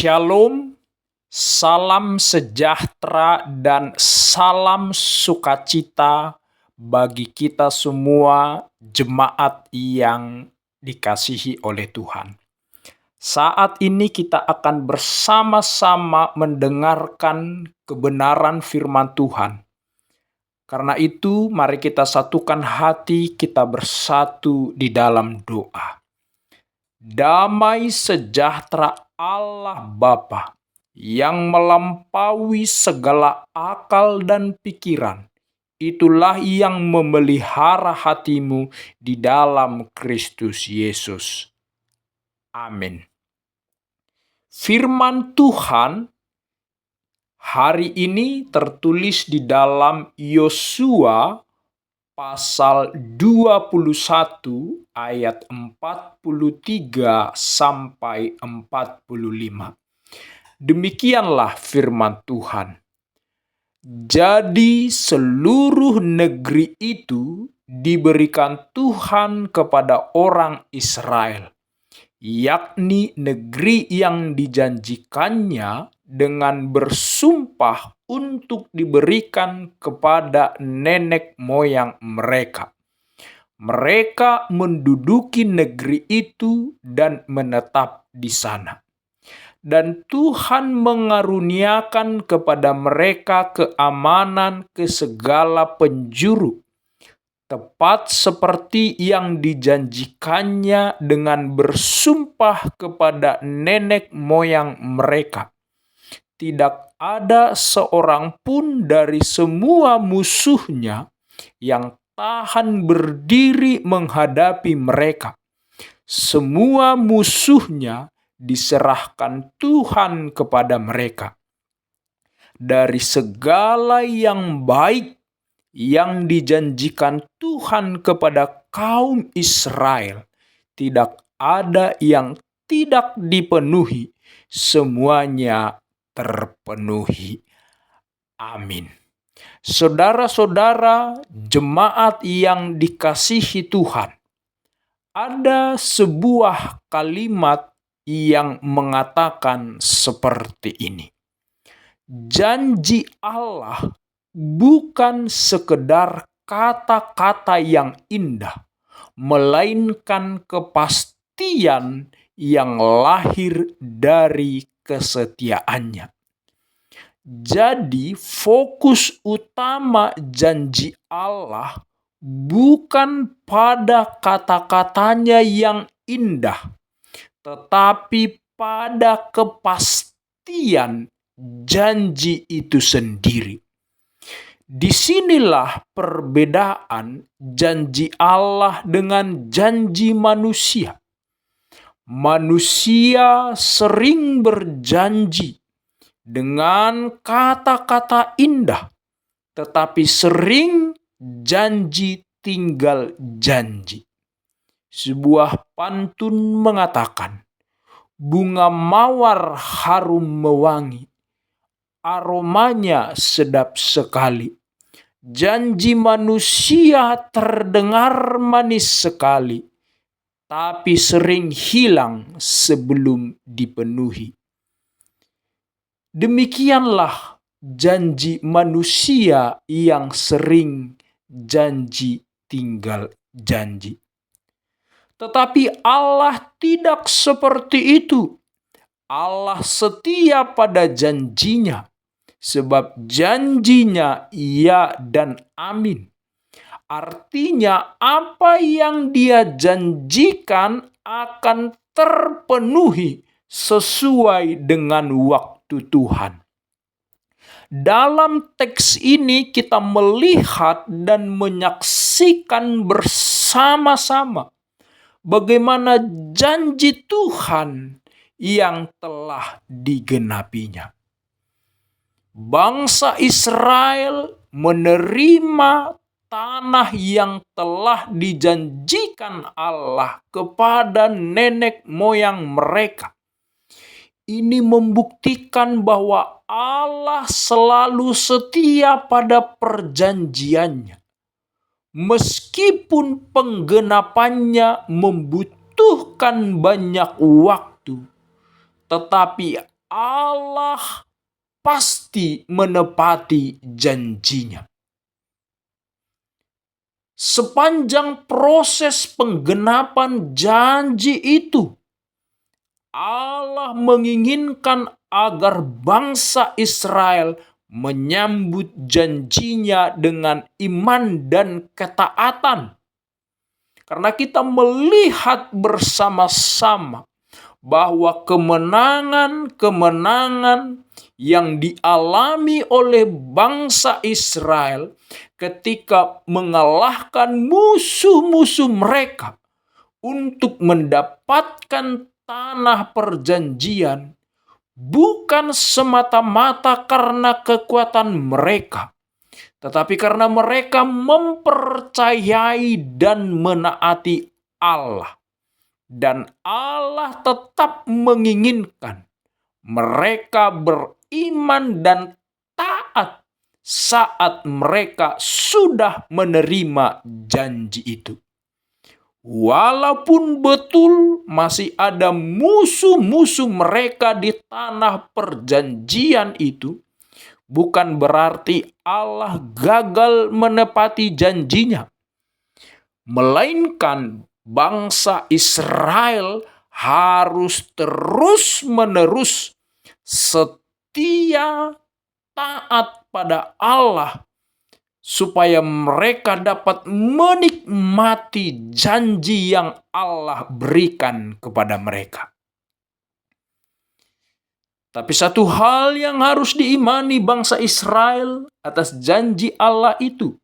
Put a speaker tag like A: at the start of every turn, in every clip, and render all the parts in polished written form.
A: Shalom, salam sejahtera dan salam sukacita bagi kita semua jemaat yang dikasihi oleh Tuhan. Saat ini kita akan bersama-sama mendengarkan kebenaran firman Tuhan. Karena itu, mari kita satukan hati, kita bersatu di dalam doa. Damai sejahtera Allah Bapa yang melampaui segala akal dan pikiran, itulah yang memelihara hatimu di dalam Kristus Yesus. Amin. Firman Tuhan hari ini tertulis di dalam Yosua pasal 21 ayat 43 sampai 45. Demikianlah firman Tuhan. Jadi seluruh negeri itu diberikan Tuhan kepada orang Israel, yakni negeri yang dijanjikannya dengan bersumpah untuk diberikan kepada nenek moyang mereka. Mereka menduduki negeri itu dan menetap di sana. Dan Tuhan mengaruniakan kepada mereka keamanan ke segala penjuru, tepat seperti yang dijanjikannya dengan bersumpah kepada nenek moyang mereka. Tidak ada seorang pun dari semua musuhnya yang tahan berdiri menghadapi mereka. Semua musuhnya diserahkan Tuhan kepada mereka. Dari segala yang baik yang dijanjikan Tuhan kepada kaum Israel, tidak ada yang tidak dipenuhi, semuanya terpenuhi. Amin. Saudara-saudara jemaat yang dikasihi Tuhan, ada sebuah kalimat yang mengatakan seperti ini. Janji Allah bukan sekedar kata-kata yang indah, melainkan kepastian yang lahir dari kesetiaannya. Jadi fokus utama janji Allah bukan pada kata-katanya yang indah, tetapi pada kepastian janji itu sendiri. Disinilah perbedaan janji Allah dengan janji manusia. Manusia sering berjanji dengan kata-kata indah, tetapi sering janji tinggal janji. Sebuah pantun mengatakan, bunga mawar harum mewangi, aromanya sedap sekali. Janji manusia terdengar manis sekali, tapi sering hilang sebelum dipenuhi. Demikianlah janji manusia yang sering janji tinggal janji. Tetapi Allah tidak seperti itu. Allah setia pada janjinya, sebab janjinya ya dan amin. Artinya apa yang Dia janjikan akan terpenuhi sesuai dengan waktu Tuhan. Dalam teks ini kita melihat dan menyaksikan bersama-sama bagaimana janji Tuhan yang telah digenapinya. Bangsa Israel menerima tanah yang telah dijanjikan Allah kepada nenek moyang mereka. Ini membuktikan bahwa Allah selalu setia pada perjanjiannya. Meskipun penggenapannya membutuhkan banyak waktu, tetapi Allah pasti menepati janjinya. Sepanjang proses penggenapan janji itu, Allah menginginkan agar bangsa Israel menyambut janjinya dengan iman dan ketaatan. Karena kita melihat bersama-sama bahwa kemenangan-kemenangan yang dialami oleh bangsa Israel ketika mengalahkan musuh-musuh mereka untuk mendapatkan tanah perjanjian bukan semata-mata karena kekuatan mereka, tetapi karena mereka mempercayai dan menaati Allah. Dan Allah tetap menginginkan mereka beriman dan taat saat mereka sudah menerima janji itu. Walaupun betul masih ada musuh-musuh mereka di tanah perjanjian itu, bukan berarti Allah gagal menepati janjinya. Melainkan bangsa Israel harus terus-menerus setia taat pada Allah supaya mereka dapat menikmati janji yang Allah berikan kepada mereka. Tapi satu hal yang harus diimani bangsa Israel atas janji Allah itu,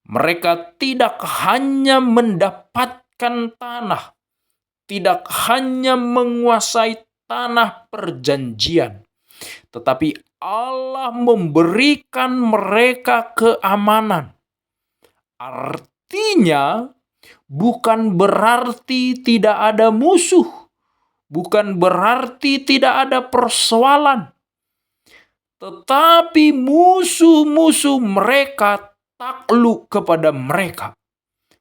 A: mereka tidak hanya mendapatkan tanah, tidak hanya menguasai tanah perjanjian, tetapi Allah memberikan mereka keamanan. Artinya, bukan berarti tidak ada musuh, bukan berarti tidak ada persoalan, tetapi musuh-musuh mereka takluk kepada mereka,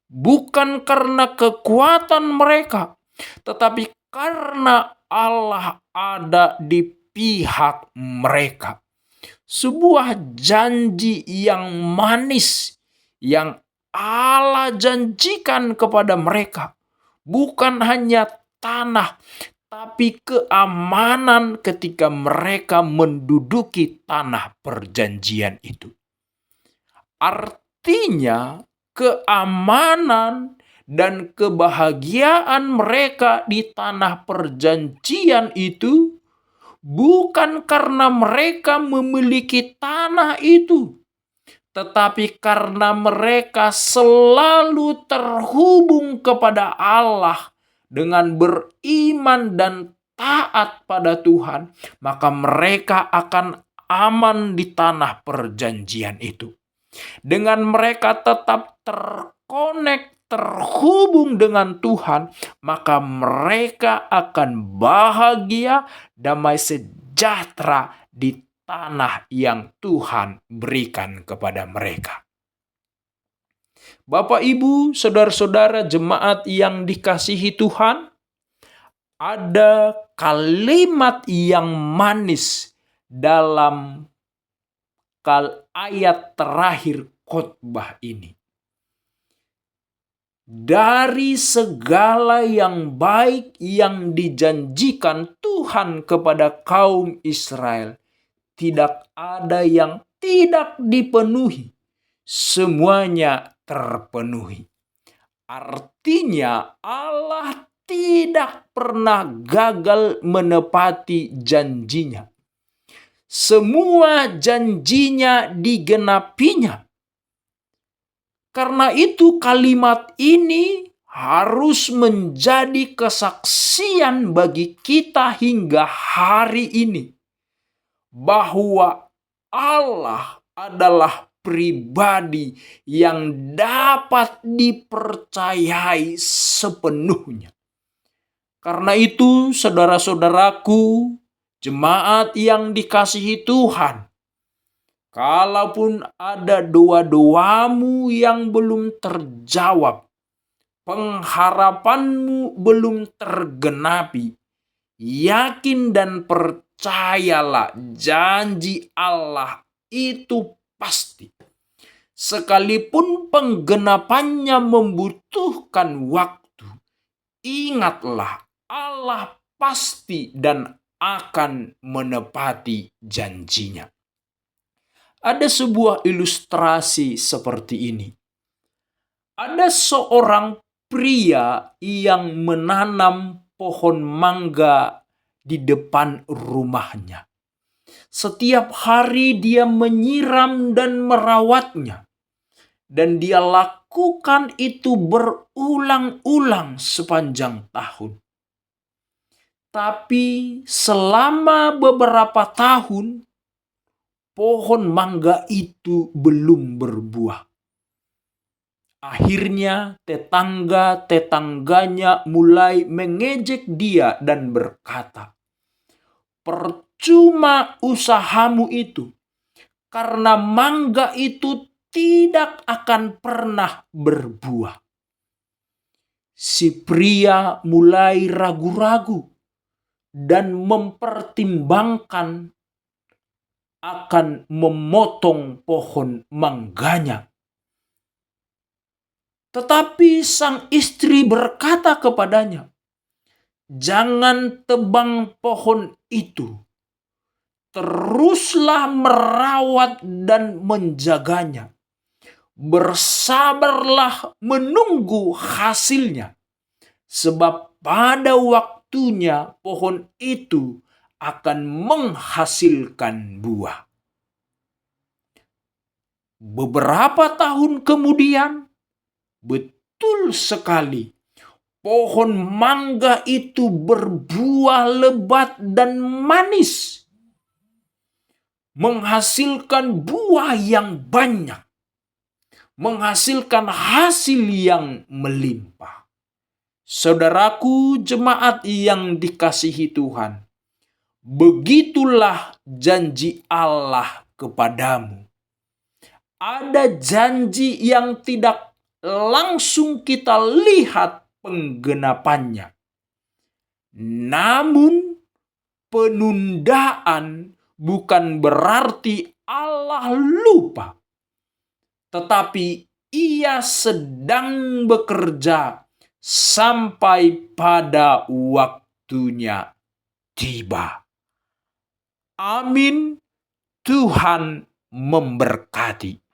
A: bukan karena kekuatan mereka, tetapi karena Allah ada di pihak mereka. Sebuah janji yang manis yang Allah janjikan kepada mereka, bukan hanya tanah, tapi keamanan ketika mereka menduduki tanah perjanjian itu. Artinya, keamanan dan kebahagiaan mereka di tanah perjanjian itu bukan karena mereka memiliki tanah itu, tetapi karena mereka selalu terhubung kepada Allah dengan beriman dan taat pada Tuhan, maka mereka akan aman di tanah perjanjian itu. Dengan mereka tetap terhubung dengan Tuhan, maka mereka akan bahagia, damai sejahtera di tanah yang Tuhan berikan kepada mereka. Bapak, Ibu, saudara-saudara jemaat yang dikasihi Tuhan, ada kalimat yang manis dalam ayat terakhir khotbah ini. Dari segala yang baik yang dijanjikan Tuhan kepada kaum Israel, tidak ada yang tidak dipenuhi. Semuanya terpenuhi. Artinya Allah tidak pernah gagal menepati janjinya. Semua janjinya digenapinya. Karena itu kalimat ini harus menjadi kesaksian bagi kita hingga hari ini, bahwa Allah adalah pribadi yang dapat dipercayai sepenuhnya. Karena itu, saudara-saudaraku, jemaat yang dikasihi Tuhan, kalaupun ada doa-doamu yang belum terjawab, pengharapanmu belum tergenapi, Yakin dan percayalah, janji Allah itu pasti. Sekalipun penggenapannya membutuhkan waktu, ingatlah Allah pasti dan akan menepati janjinya. Ada sebuah ilustrasi seperti ini. Ada seorang pria yang menanam pohon mangga di depan rumahnya. Setiap hari dia menyiram dan merawatnya. Dan dia lakukan itu berulang-ulang sepanjang tahun. Tapi selama beberapa tahun, pohon mangga itu belum berbuah. Akhirnya tetangga-tetangganya mulai mengejek dia dan berkata, "Percuma usahamu itu, karena mangga itu tidak akan pernah berbuah." Si pria mulai ragu-ragu dan mempertimbangkan akan memotong pohon mangganya. Tetapi sang istri berkata kepadanya, "Jangan tebang pohon itu. Teruslah merawat dan menjaganya. Bersabarlah menunggu hasilnya. Sebab pada waktunya pohon itu akan menghasilkan buah." Beberapa tahun kemudian, betul sekali, pohon mangga itu berbuah lebat dan manis, menghasilkan buah yang banyak, menghasilkan hasil yang melimpah. Saudaraku jemaat yang dikasihi Tuhan, begitulah janji Allah kepadamu. Ada janji yang tidak langsung kita lihat penggenapannya. Namun penundaan bukan berarti Allah lupa. Tetapi Ia sedang bekerja sampai pada waktunya tiba. Amin. Tuhan memberkati.